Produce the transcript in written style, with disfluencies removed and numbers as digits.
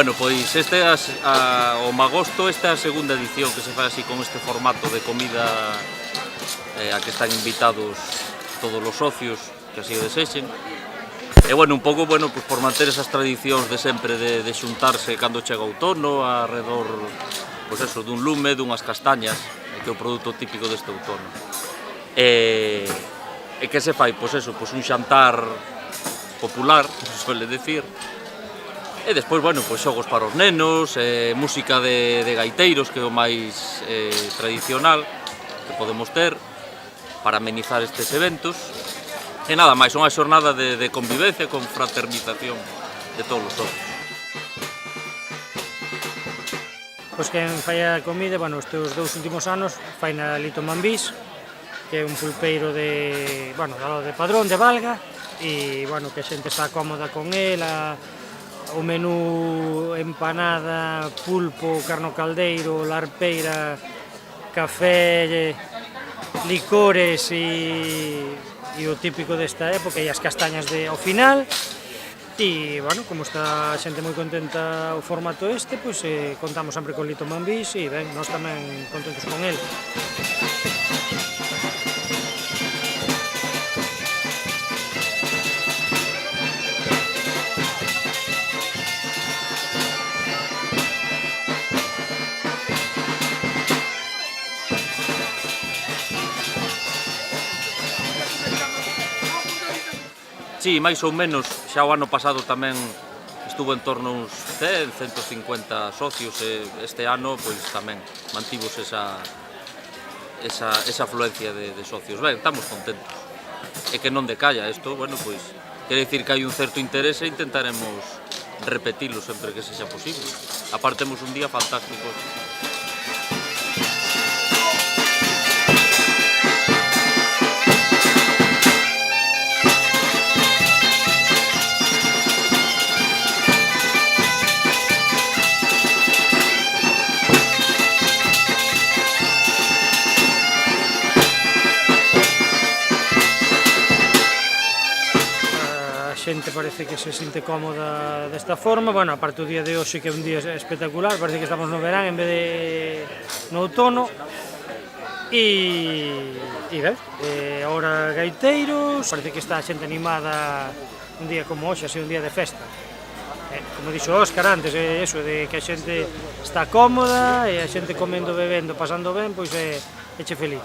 Bueno, pois o Magosto esta é a segunda edición que se fai así con este formato de comida a que están invitados todos os socios que así o desexen. E, bueno, un pouco, bueno, pues, por manter esas tradicións de sempre de xuntarse cando chega o outono, arredor, pues eso, dun lume, dunhas castañas, que é o produto típico deste outono. E que se fai? Pois eso, pois un xantar popular, se suele decir. E despois, bueno, pois xogos para os nenos, música de gaiteiros, que é o máis tradicional que podemos ter para amenizar estes eventos. E nada máis, unha xornada de convivencia con fraternización de todos os socios. Pois quen fai a comida, bueno, estes 2 últimos anos fai na Lito Mambís, que é un pulpeiro de Padrón, de Valga, e, bueno, que a xente está cómoda con el, o menú empanada, pulpo, carne ao caldeiro, larpeira, café, licores e o típico desta época, e as castañas ao final. E, bueno, como está a xente moi contenta o formato este, pois contamos sempre con Lito Mambís e, ben, nós tamén contentos con el. Sí, máis ou menos, xa o ano pasado tamén estuvo en torno a uns 100, 150 socios e este ano pois tamén mantivos esa afluencia de socios. Ben, estamos contentos. E que non decalla isto, bueno, pois quere dicir que hai un certo interese e intentaremos repetilo sempre que sexa posible. Aparte, temos un día fantástico. A xente parece que se sinte cómoda desta forma, bueno, aparte o día de hoxe que é un día espectacular, parece que estamos no verán en vez de no outono, e ben, agora gaiteiros, parece que está a xente animada un día como hoxe, así un día de festa. Como dixo Óscar antes, eso de que a xente está cómoda e a xente comendo, bebendo, pasando ben, pois é che feliz.